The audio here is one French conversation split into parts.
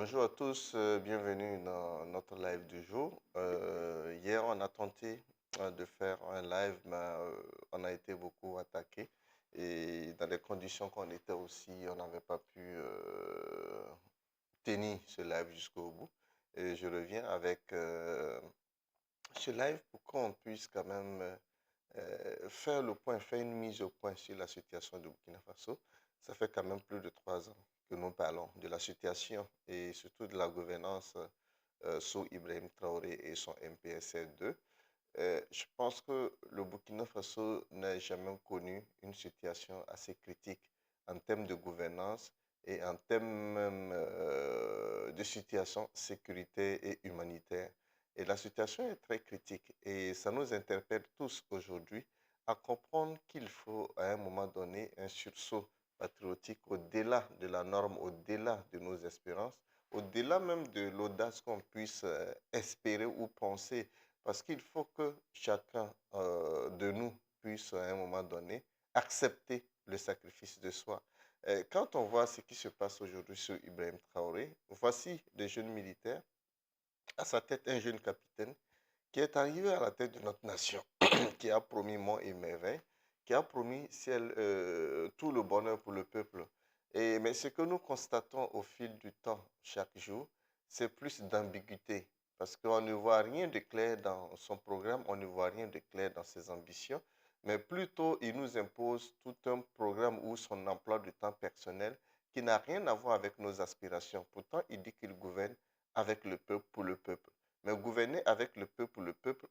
Bonjour à tous, bienvenue dans notre live du jour. Hier, on a tenté de faire un live, mais on a été beaucoup attaqué. Et dans les conditions qu'on était aussi, on n'avait pas pu tenir ce live jusqu'au bout. Et je reviens avec ce live pour qu'on puisse quand même faire le point, faire une mise au point sur la situation de Burkina Faso. Ça fait quand même plus de 3 ans que nous parlons de la situation et surtout de la gouvernance sous Ibrahim Traoré et son MPSR2. Je pense que le Burkina Faso n'a jamais connu une situation assez critique en termes de gouvernance et en termes même de situation sécurité et humanitaire. Et la situation est très critique et ça nous interpelle tous aujourd'hui à comprendre qu'il faut à un moment donné un sursaut patriotique au-delà de la norme, au-delà de nos espérances, au-delà même de l'audace qu'on puisse espérer ou penser parce qu'il faut que chacun de nous puisse, à un moment donné, accepter le sacrifice de soi. Quand on voit ce qui se passe aujourd'hui sur Ibrahim Traoré, voici des jeunes militaires, à sa tête un jeune capitaine, qui est arrivé à la tête de notre nation, qui a promis mont et merveille, qui a promis ciel, tout le bonheur pour le peuple. Mais ce que nous constatons au fil du temps, chaque jour, c'est plus d'ambiguïté. Parce qu'on ne voit rien de clair dans son programme, on ne voit rien de clair dans ses ambitions, mais plutôt il nous impose tout un programme ou son emploi du temps personnel qui n'a rien à voir avec nos aspirations. Pourtant, il dit qu'il gouverne avec le peuple, pour le peuple. Mais gouverner avec le peuple,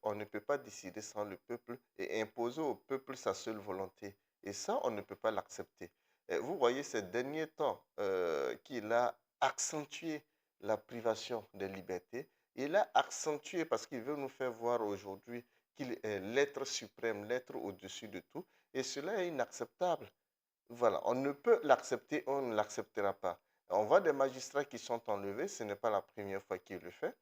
on ne peut pas décider sans le peuple et imposer au peuple sa seule volonté. Et ça, on ne peut pas l'accepter. Vous voyez ces derniers temps qu'il a accentué la privation des libertés. Il a accentué parce qu'il veut nous faire voir aujourd'hui qu'il est l'être suprême, l'être au-dessus de tout. Et cela est inacceptable. Voilà, on ne peut l'accepter, on ne l'acceptera pas. On voit des magistrats qui sont enlevés, ce n'est pas la première fois qu'il le fait,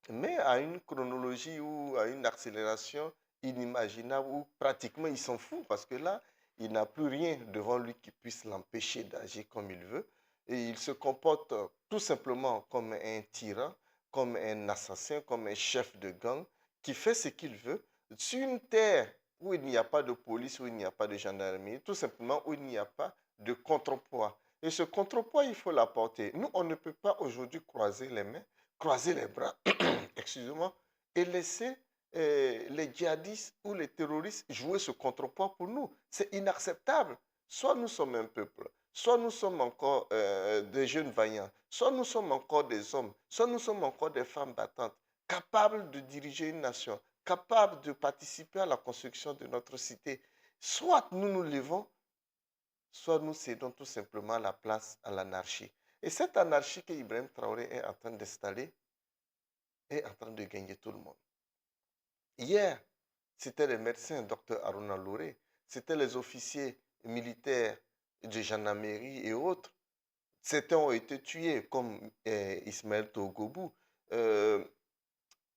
mais à une chronologie ou à une accélération inimaginable où pratiquement il s'en fout parce que là, il n'a plus rien devant lui qui puisse l'empêcher d'agir comme il veut. Et il se comporte tout simplement comme un tyran, comme un assassin, comme un chef de gang qui fait ce qu'il veut sur une terre où il n'y a pas de police, où il n'y a pas de gendarmerie, tout simplement où il n'y a pas de contrepoids. Et ce contrepoids, il faut l'apporter. Nous, on ne peut pas aujourd'hui croiser les mains, croiser les bras excusez-moi, et laisser les djihadistes ou les terroristes jouer ce contrepoids pour nous. C'est inacceptable. Soit nous sommes un peuple, soit nous sommes encore des jeunes vaillants, soit nous sommes encore des hommes, soit nous sommes encore des femmes battantes, capables de diriger une nation, capables de participer à la construction de notre cité. Soit nous nous levons, soit nous cédons tout simplement la place à l'anarchie. Et cette anarchie que Ibrahim Traoré est en train d'installer est en train de gagner tout le monde. Hier, c'était les médecins, docteur Aruna Louré, c'était les officiers militaires de gendarmerie et autres. Certains ont été tués, comme Ismaël Togobou. Euh,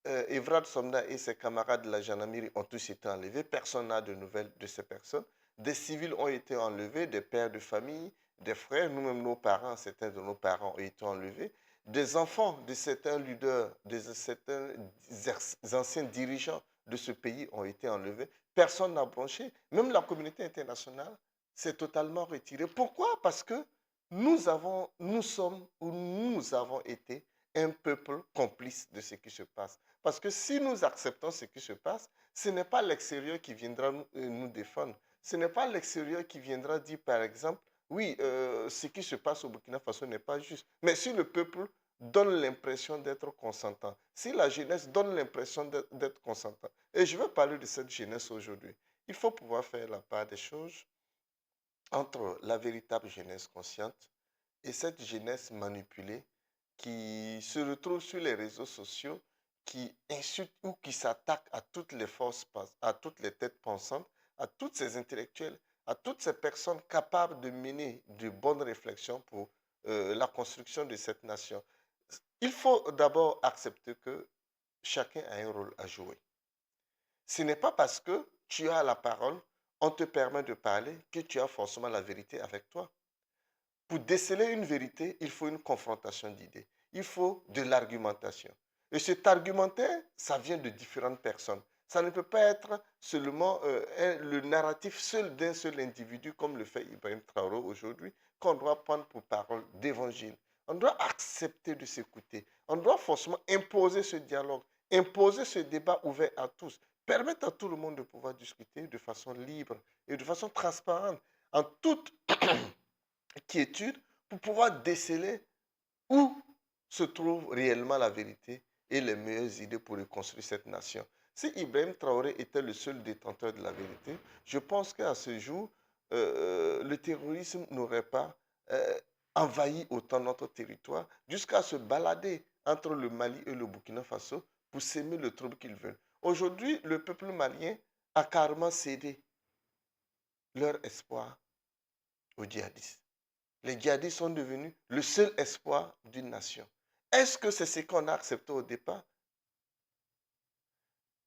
Evrard Somda et ses camarades de la gendarmerie ont tous été enlevés. Personne n'a de nouvelles de ces personnes. Des civils ont été enlevés, des pères de famille, des frères, nous-mêmes nos parents, certains de nos parents ont été enlevés. Des enfants de certains leaders, de certains anciens dirigeants de ce pays ont été enlevés. Personne n'a bronché. Même la communauté internationale s'est totalement retirée. Pourquoi? Parce que nous sommes ou nous avons été un peuple complice de ce qui se passe. Parce que si nous acceptons ce qui se passe, ce n'est pas l'extérieur qui viendra nous défendre. Ce n'est pas l'extérieur qui viendra dire, par exemple, oui, ce qui se passe au Burkina Faso n'est pas juste. Mais si le peuple donne l'impression d'être consentant, si la jeunesse donne l'impression d'être consentant, et je veux parler de cette jeunesse aujourd'hui, il faut pouvoir faire la part des choses entre la véritable jeunesse consciente et cette jeunesse manipulée qui se retrouve sur les réseaux sociaux, qui insulte ou qui s'attaque à toutes les forces, à toutes les têtes pensantes, à toutes ces intellectuels, à toutes ces personnes capables de mener de bonnes réflexions pour la construction de cette nation. Il faut d'abord accepter que chacun a un rôle à jouer. Ce n'est pas parce que tu as la parole, on te permet de parler, que tu as forcément la vérité avec toi. Pour déceler une vérité, il faut une confrontation d'idées. il faut de l'argumentation. Et cet argumentaire, ça vient de différentes personnes. Ça ne peut pas être seulement le narratif seul d'un seul individu, comme le fait Ibrahim Traoré aujourd'hui, qu'on doit prendre pour parole d'évangile. On doit accepter de s'écouter. On doit forcément imposer ce dialogue, imposer ce débat ouvert à tous, permettre à tout le monde de pouvoir discuter de façon libre et de façon transparente, en toute quiétude, pour pouvoir déceler où se trouve réellement la vérité et les meilleures idées pour reconstruire cette nation. Si Ibrahim Traoré était le seul détenteur de la vérité, je pense qu'à ce jour, le terrorisme n'aurait pas envahi autant notre territoire jusqu'à se balader entre le Mali et le Burkina Faso pour s'aimer le trouble qu'ils veulent. Aujourd'hui, le peuple malien a carrément cédé leur espoir aux djihadistes. Les djihadistes sont devenus le seul espoir d'une nation. Est-ce que c'est ce qu'on a accepté au départ?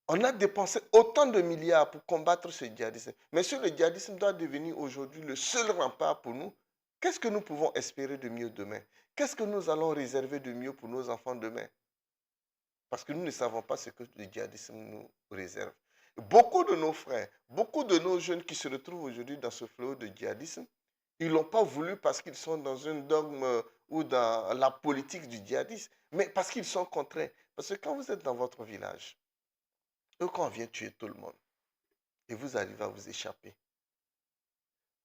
On a dépensé autant de milliards pour combattre ce djihadisme. Mais si le djihadisme doit devenir aujourd'hui le seul rempart pour nous, qu'est-ce que nous pouvons espérer de mieux demain? Qu'est-ce que nous allons réserver de mieux pour nos enfants demain? Parce que nous ne savons pas ce que le djihadisme nous réserve. Beaucoup de nos frères, beaucoup de nos jeunes qui se retrouvent aujourd'hui dans ce flot de djihadisme, ils ne l'ont pas voulu parce qu'ils sont dans un dogme ou dans la politique du djihadisme, mais parce qu'ils sont contraints. Parce que quand vous êtes dans votre village, et quand on vient tuer tout le monde, et vous arrivez à vous échapper,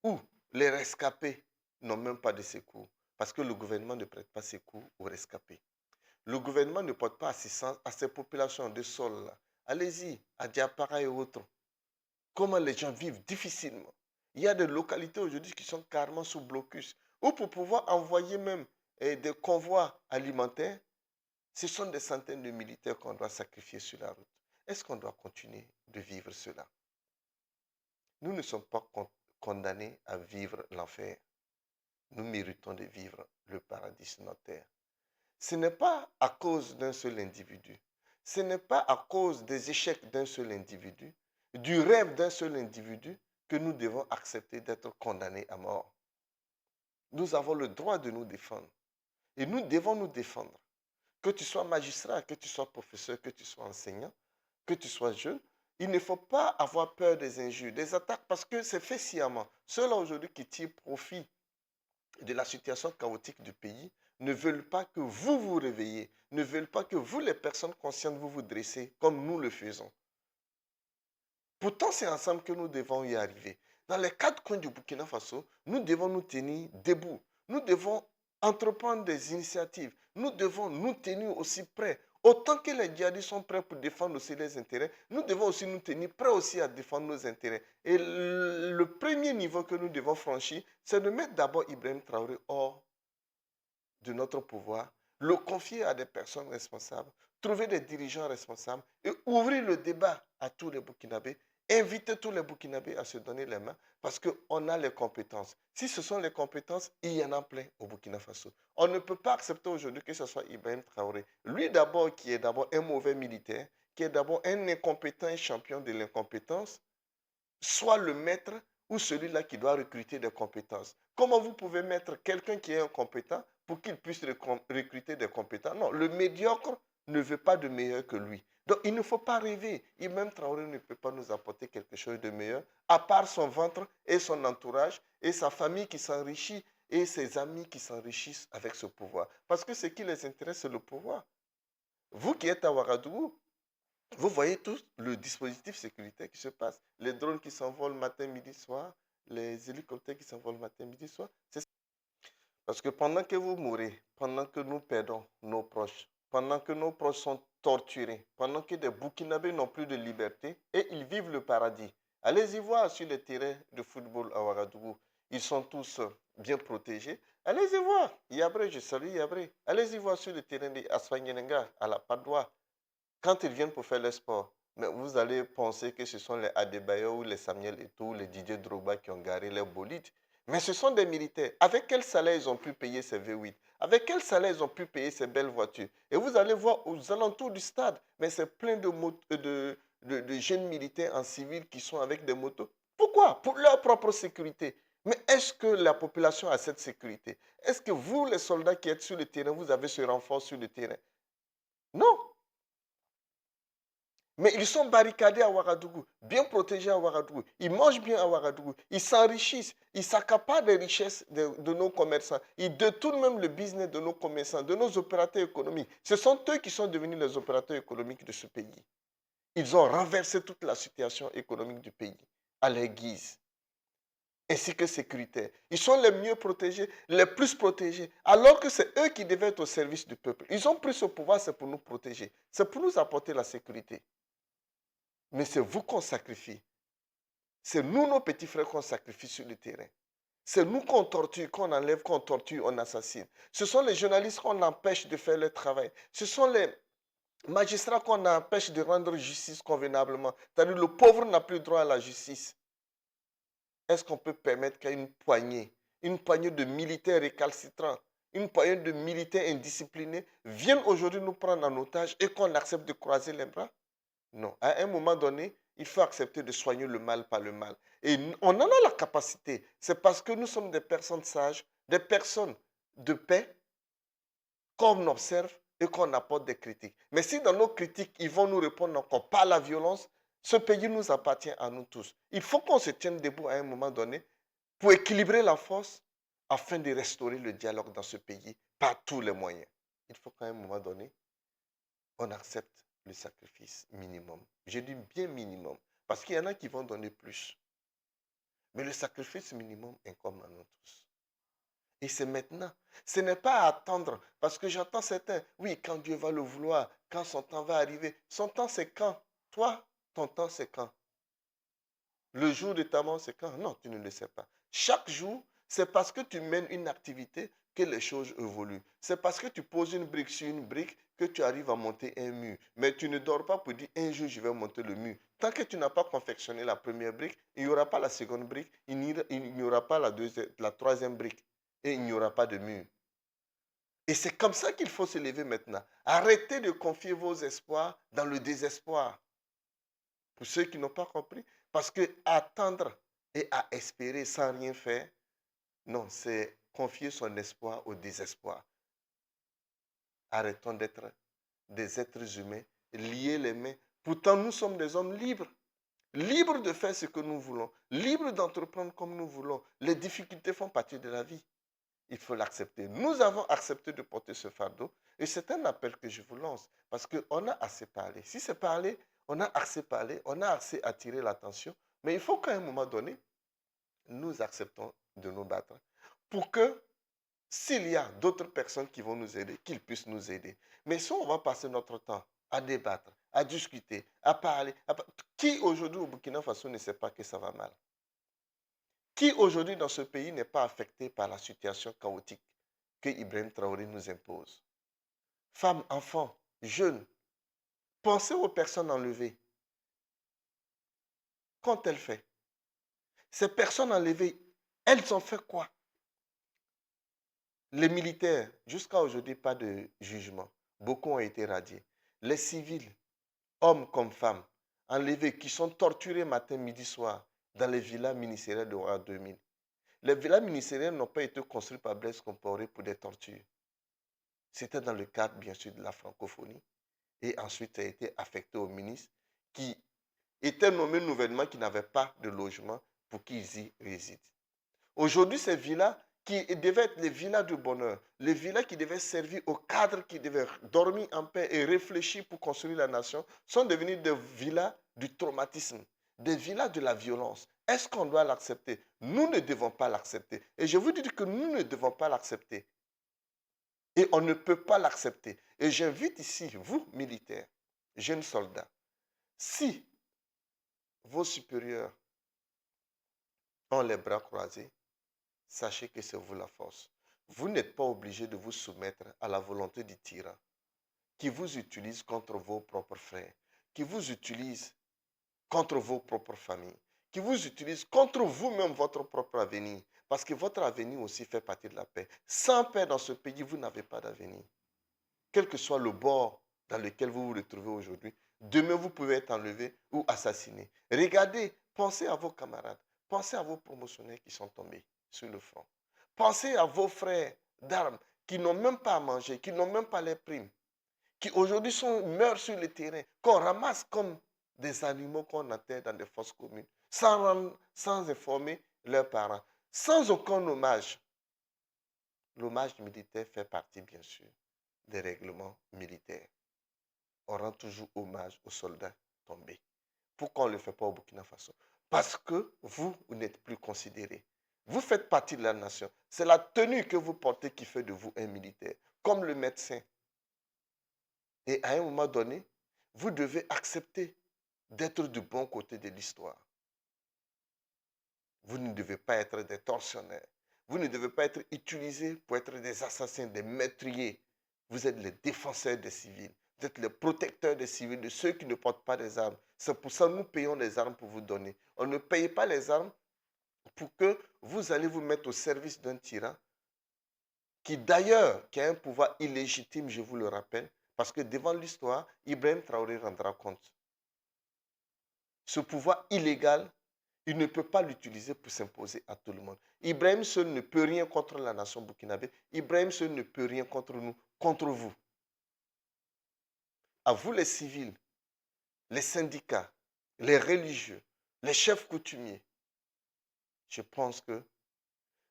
ou les rescapés n'ont même pas de secours, parce que le gouvernement ne prête pas secours aux rescapés. Le gouvernement ne porte pas assistance à ces populations de sol-là. Allez-y, à Diapara et autres. Comment les gens vivent difficilement. Il y a des localités aujourd'hui qui sont carrément sous blocus. Ou pour pouvoir envoyer même des convois alimentaires, ce sont des centaines de militaires qu'on doit sacrifier sur la route. Est-ce qu'on doit continuer de vivre cela? Nous ne sommes pas condamnés à vivre l'enfer. Nous méritons de vivre le paradis sur notre terre. Ce n'est pas à cause d'un seul individu. Ce n'est pas à cause des échecs d'un seul individu, du rêve d'un seul individu, que nous devons accepter d'être condamnés à mort. Nous avons le droit de nous défendre. Et nous devons nous défendre. Que tu sois magistrat, que tu sois professeur, que tu sois enseignant, que tu sois jeune, il ne faut pas avoir peur des injures, des attaques, parce que c'est fait sciemment. Ceux-là aujourd'hui qui tirent profit de la situation chaotique du pays ne veulent pas que vous vous réveillez, ne veulent pas que vous, les personnes conscientes, vous vous dressez comme nous le faisons. Pourtant, c'est ensemble que nous devons y arriver. Dans les quatre coins du Burkina Faso, nous devons nous tenir debout. Nous devons entreprendre des initiatives. Nous devons nous tenir aussi prêts. Autant que les djihadistes sont prêts pour défendre aussi les intérêts, nous devons aussi nous tenir prêts aussi à défendre nos intérêts. Et le premier niveau que nous devons franchir, c'est de mettre d'abord Ibrahim Traoré hors de notre pouvoir, le confier à des personnes responsables, trouver des dirigeants responsables et ouvrir le débat à tous les Burkinabés, inviter tous les Burkinabés à se donner les mains parce qu'on a les compétences. Si ce sont les compétences, il y en a plein au Burkina Faso. On ne peut pas accepter aujourd'hui que ce soit Ibrahim Traoré, lui d'abord qui est d'abord un mauvais militaire, qui est d'abord un incompétent et champion de l'incompétence, soit le maître ou celui-là qui doit recruter des compétences. Comment vous pouvez mettre quelqu'un qui est incompétent pour qu'il puisse recruter des compétents? Non, le médiocre ne veut pas de meilleur que lui. Donc, il ne faut pas rêver. Même Traoré ne peut pas nous apporter quelque chose de meilleur, à part son ventre et son entourage et sa famille qui s'enrichit et ses amis qui s'enrichissent avec ce pouvoir. Parce que ce qui les intéresse, c'est le pouvoir. Vous qui êtes à Ouagadougou, vous voyez tout le dispositif sécuritaire qui se passe. Les drones qui s'envolent matin, midi, soir, les hélicoptères qui s'envolent matin, midi, soir. Parce que pendant que vous mourrez, pendant que nous perdons nos proches, pendant que nos proches sont torturés, pendant que des Burkinabés n'ont plus de liberté et ils vivent le paradis. Allez-y voir sur les terrains de football à Ouagadougou. Ils sont tous bien protégés. Allez-y voir. Yabré, je salue Yabré. Allez-y voir sur le terrain de Asfanyenenga, à la Padoua. Quand ils viennent pour faire le sport, mais vous allez penser que ce sont les Adebayo ou les Samuel Eto'o, les Didier Drogba qui ont garé leurs bolides. Mais ce sont des militaires. Avec quel salaire ils ont pu payer ces V8? Avec quel salaire ils ont pu payer ces belles voitures? Et vous allez voir aux alentours du stade, mais c'est plein de jeunes militaires en civil qui sont avec des motos. Pourquoi? Pour leur propre sécurité. Mais est-ce que la population a cette sécurité? Est-ce que vous, les soldats qui êtes sur le terrain, vous avez ce renfort sur le terrain? Non. Mais ils sont barricadés à Ouagadougou, bien protégés à Ouagadougou. Ils mangent bien à Ouagadougou. Ils s'enrichissent. Ils s'accaparent des richesses de nos commerçants. Ils détournent même le business de nos commerçants, de nos opérateurs économiques. Ce sont eux qui sont devenus les opérateurs économiques de ce pays. Ils ont renversé toute la situation économique du pays à leur guise, ainsi que sécuritaire. Ils sont les mieux protégés, les plus protégés, alors que c'est eux qui devaient être au service du peuple. Ils ont pris ce pouvoir, c'est pour nous protéger, c'est pour nous apporter la sécurité. Mais c'est vous qu'on sacrifie. C'est nous, nos petits frères, qu'on sacrifie sur le terrain. C'est nous qu'on torture, qu'on enlève, qu'on torture, on assassine. Ce sont les journalistes qu'on empêche de faire leur travail. Ce sont les magistrats qu'on empêche de rendre justice convenablement. C'est-à-dire le pauvre n'a plus droit à la justice. Est-ce qu'on peut permettre qu'à une poignée de militaires récalcitrants, une poignée de militaires indisciplinés viennent aujourd'hui nous prendre en otage et qu'on accepte de croiser les bras? Non. À un moment donné, il faut accepter de soigner le mal par le mal. Et on en a la capacité. C'est parce que nous sommes des personnes sages, des personnes de paix, qu'on observe et qu'on apporte des critiques. Mais si dans nos critiques, ils vont nous répondre encore par la violence, ce pays nous appartient à nous tous. Il faut qu'on se tienne debout à un moment donné pour équilibrer la force afin de restaurer le dialogue dans ce pays par tous les moyens. Il faut qu'à un moment donné, on accepte le sacrifice minimum. Je dis bien minimum, parce qu'il y en a qui vont donner plus. Mais le sacrifice minimum incombe à nous tous. Et c'est maintenant. Ce n'est pas à attendre, parce que j'entends certains, oui, quand Dieu va le vouloir, quand son temps va arriver. Son temps, c'est quand? Toi, ton temps, c'est quand? Le jour de ta mort, c'est quand? Non, tu ne le sais pas. Chaque jour, c'est parce que tu mènes une activité que les choses évoluent. C'est parce que tu poses une brique sur une brique que tu arrives à monter un mur. Mais tu ne dors pas pour dire un jour je vais monter le mur. Tant que tu n'as pas confectionné la première brique, il n'y aura pas la seconde brique, il n'y aura pas la troisième brique et il n'y aura pas de mur. Et c'est comme ça qu'il faut se lever maintenant. Arrêtez de confier vos espoirs dans le désespoir. Pour ceux qui n'ont pas compris. Parce que attendre et à espérer sans rien faire, non, c'est confier son espoir au désespoir. Arrêtons d'être des êtres humains, liés les mains. Pourtant, nous sommes des hommes libres. Libres de faire ce que nous voulons. Libres d'entreprendre comme nous voulons. Les difficultés font partie de la vie. Il faut l'accepter. Nous avons accepté de porter ce fardeau et c'est un appel que je vous lance parce qu'on a assez parlé. Si c'est parlé, on a assez parlé, on a assez attiré l'attention, mais il faut qu'à un moment donné, nous acceptons de nous battre pour que s'il y a d'autres personnes qui vont nous aider, qu'ils puissent nous aider. Mais si on va passer notre temps à débattre, à discuter, à parler, qui aujourd'hui au Burkina Faso ne sait pas que ça va mal? Qui aujourd'hui dans ce pays n'est pas affecté par la situation chaotique que Ibrahim Traoré nous impose? Femmes, enfants, jeunes, pensez aux personnes enlevées. Qu'ont-elles fait? Ces personnes enlevées, elles ont fait quoi? Les militaires, jusqu'à aujourd'hui, pas de jugement. Beaucoup ont été radiés. Les civils, hommes comme femmes, enlevés, qui sont torturés matin, midi, soir, dans les villas ministérielles de Ouaga 2000. Les villas ministérielles n'ont pas été construites par Blaise Compaoré pour des tortures. C'était dans le cadre, bien sûr, de la francophonie. Et ensuite, ça a été affecté au ministre qui était nommé nouvellement, qui n'avait pas de logement pour qu'ils y résident. Aujourd'hui, ces villas qui devaient être les villas de bonheur, les villas qui devaient servir aux cadres qui devaient dormir en paix et réfléchir pour construire la nation, sont devenues des villas du traumatisme, des villas de la violence. Est-ce qu'on doit l'accepter? Nous ne devons pas l'accepter. Et je vous dis que nous ne devons pas l'accepter. Et on ne peut pas l'accepter. Et j'invite ici, vous, militaires, jeunes soldats, si vos supérieurs ont les bras croisés, sachez que c'est vous la force. Vous n'êtes pas obligé de vous soumettre à la volonté du tyran qui vous utilise contre vos propres frères, qui vous utilise contre vos propres familles, qui vous utilise contre vous-même votre propre avenir. Parce que votre avenir aussi fait partie de la paix. Sans paix dans ce pays, vous n'avez pas d'avenir. Quel que soit le bord dans lequel vous vous retrouvez aujourd'hui, demain vous pouvez être enlevé ou assassiné. Regardez, pensez à vos camarades. Pensez à vos promotionnaires qui sont tombés sur le front. Pensez à vos frères d'armes qui n'ont même pas à manger, qui n'ont même pas les primes, qui aujourd'hui meurent sur le terrain, qu'on ramasse comme des animaux qu'on enterre dans des fosses communes, sans informer leurs parents, sans aucun hommage. L'hommage militaire fait partie, bien sûr, des règlements militaires. On rend toujours hommage aux soldats tombés. Pourquoi on ne le fait pas au Burkina Faso? Parce que vous n'êtes plus considéré. Vous faites partie de la nation. C'est la tenue que vous portez qui fait de vous un militaire, comme le médecin. Et à un moment donné, vous devez accepter d'être du bon côté de l'histoire. Vous ne devez pas être des tortionnaires. Vous ne devez pas être utilisés pour être des assassins, des meurtriers. Vous êtes les défenseurs des civils. Vous êtes les protecteurs des civils, de ceux qui ne portent pas des armes. C'est pour ça que nous payons les armes pour vous donner. On ne paye pas les armes pour que vous allez vous mettre au service d'un tyran qui d'ailleurs, qui a un pouvoir illégitime, je vous le rappelle, parce que devant l'histoire, Ibrahim Traoré rendra compte. Ce pouvoir illégal, il ne peut pas l'utiliser pour s'imposer à tout le monde. Ibrahim seul ne peut rien contre la nation burkinabé. Ibrahim seul ne peut rien contre nous, contre vous. À vous les civils, les syndicats, les religieux, les chefs coutumiers. Je pense que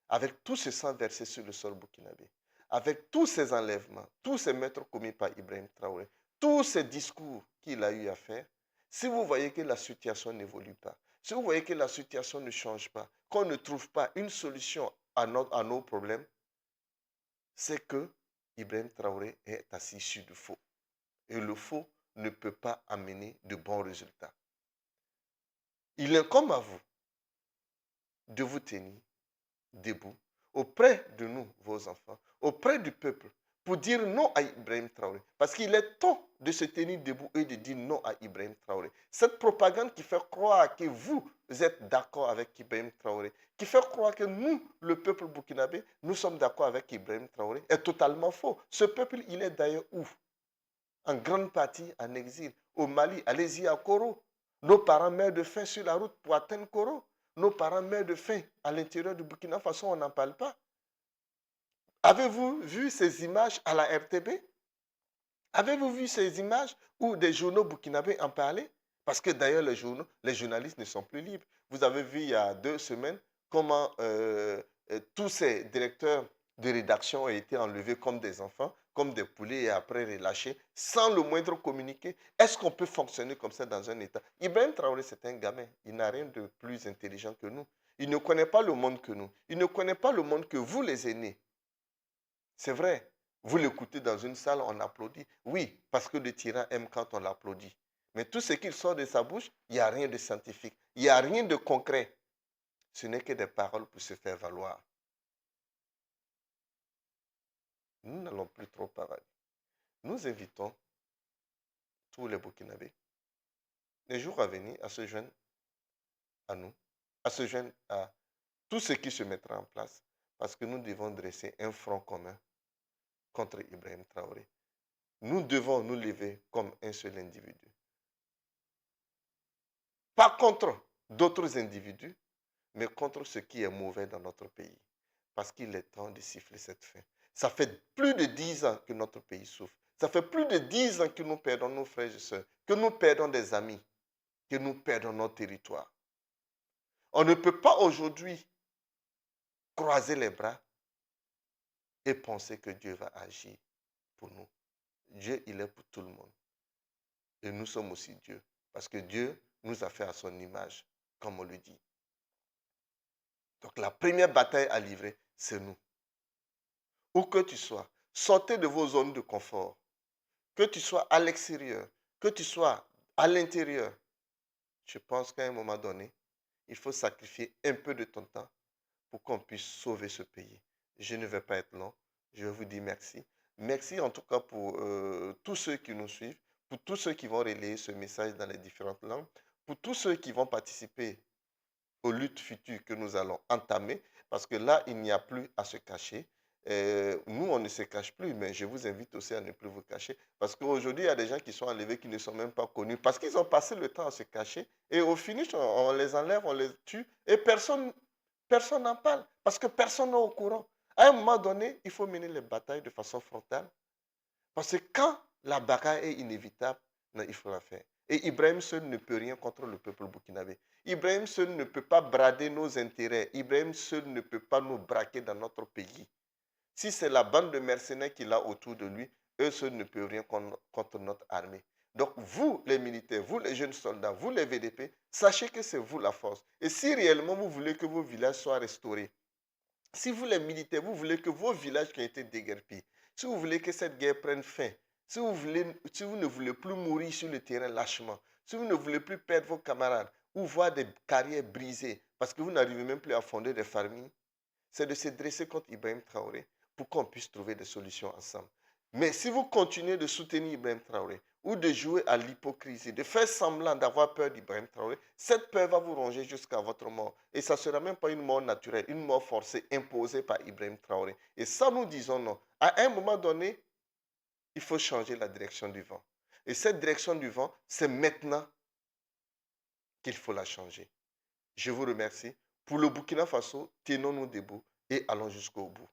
avec tout ce sang versé sur le sol burkinabé, avec tous ces enlèvements, tous ces meurtres commis par Ibrahim Traoré, tous ces discours qu'il a eu à faire, si vous voyez que la situation n'évolue pas, si vous voyez que la situation ne change pas, qu'on ne trouve pas une solution à nos problèmes, c'est que Ibrahim Traoré est assis sur du faux. Et le faux ne peut pas amener de bons résultats. Il incombe à vous de vous tenir debout auprès de nous, vos enfants, auprès du peuple, pour dire non à Ibrahim Traoré. Parce qu'il est temps de se tenir debout et de dire non à Ibrahim Traoré. Cette propagande qui fait croire que vous êtes d'accord avec Ibrahim Traoré, qui fait croire que nous, le peuple burkinabé, nous sommes d'accord avec Ibrahim Traoré, est totalement faux. Ce peuple, il est d'ailleurs où? En grande partie en exil. Au Mali, allez-y à Koro. Nos parents meurent de faim sur la route pour atteindre Koro. Nos parents meurent de faim à l'intérieur du Burkina Faso, on n'en parle pas. Avez-vous vu ces images à la RTB? Avez-vous vu ces images où des journaux burkinabés en parlaient? Parce que d'ailleurs, les journalistes ne sont plus libres. Vous avez vu il y a 2 semaines comment tous ces directeurs de rédaction ont été enlevés comme des enfants, comme des poulets et après relâchés, sans le moindre communiqué. Est-ce qu'on peut fonctionner comme ça dans un État? Ibrahim Traoré, c'est un gamin. Il n'a rien de plus intelligent que nous. Il ne connaît pas le monde que nous. Il ne connaît pas le monde que vous, les aînés. C'est vrai. Vous l'écoutez dans une salle, on applaudit. Oui, parce que le tyran aime quand on l'applaudit. Mais tout ce qu'il sort de sa bouche, il n'y a rien de scientifique. Il n'y a rien de concret. Ce n'est que des paroles pour se faire valoir. Nous n'allons plus trop parler. Nous invitons tous les Burkinabés, les jours à venir, à se joindre à nous, à se joindre à tout ce qui se mettra en place, parce que nous devons dresser un front commun contre Ibrahim Traoré. Nous devons nous lever comme un seul individu. Pas contre d'autres individus, mais contre ce qui est mauvais dans notre pays. Parce qu'il est temps de siffler cette fin. Ça fait plus de 10 ans que notre pays souffre. Ça fait plus de 10 ans que nous perdons nos frères et sœurs, que nous perdons des amis, que nous perdons notre territoire. On ne peut pas aujourd'hui croiser les bras et penser que Dieu va agir pour nous. Dieu, il est pour tout le monde. Et nous sommes aussi Dieu. Parce que Dieu nous a fait à son image, comme on le dit. Donc la première bataille à livrer, c'est nous. Où que tu sois, sortez de vos zones de confort. Que tu sois à l'extérieur, que tu sois à l'intérieur. Je pense qu'à un moment donné, il faut sacrifier un peu de ton temps pour qu'on puisse sauver ce pays. Je ne vais pas être long. Je vous dis merci. Merci en tout cas pour tous ceux qui nous suivent, pour tous ceux qui vont relayer ce message dans les différentes langues, pour tous ceux qui vont participer aux luttes futures que nous allons entamer, parce que là, il n'y a plus à se cacher. Nous, on ne se cache plus, mais je vous invite aussi à ne plus vous cacher. Parce qu'aujourd'hui, il y a des gens qui sont enlevés qui ne sont même pas connus. Parce qu'ils ont passé le temps à se cacher. Et au finish, on les enlève, on les tue. Et personne n'en parle. Parce que personne n'est au courant. À un moment donné, il faut mener les batailles de façon frontale. Parce que quand la bataille est inévitable, non, il faut la faire. Et Ibrahim seul ne peut rien contre le peuple burkinabé. Ibrahim seul ne peut pas brader nos intérêts. Ibrahim seul ne peut pas nous braquer dans notre pays. Si c'est la bande de mercenaires qu'il a autour de lui, eux seuls ne peuvent rien contre notre armée. Donc vous, les militaires, vous, les jeunes soldats, vous, les VDP, sachez que c'est vous la force. Et si réellement vous voulez que vos villages soient restaurés, si vous, les militaires, vous voulez que vos villages qui ont été déguerpis, si vous voulez que cette guerre prenne fin, si vous ne voulez plus mourir sur le terrain lâchement, si vous ne voulez plus perdre vos camarades ou voir des carrières brisées parce que vous n'arrivez même plus à fonder des familles, c'est de se dresser contre Ibrahim Traoré pour qu'on puisse trouver des solutions ensemble. Mais si vous continuez de soutenir Ibrahim Traoré ou de jouer à l'hypocrisie, de faire semblant d'avoir peur d'Ibrahim Traoré, cette peur va vous ronger jusqu'à votre mort. Et ça ne sera même pas une mort naturelle, une mort forcée imposée par Ibrahim Traoré. Et ça, nous disons non. À un moment donné, il faut changer la direction du vent. Et cette direction du vent, c'est maintenant qu'il faut la changer. Je vous remercie. Pour le Burkina Faso, tenons-nous debout et allons jusqu'au bout.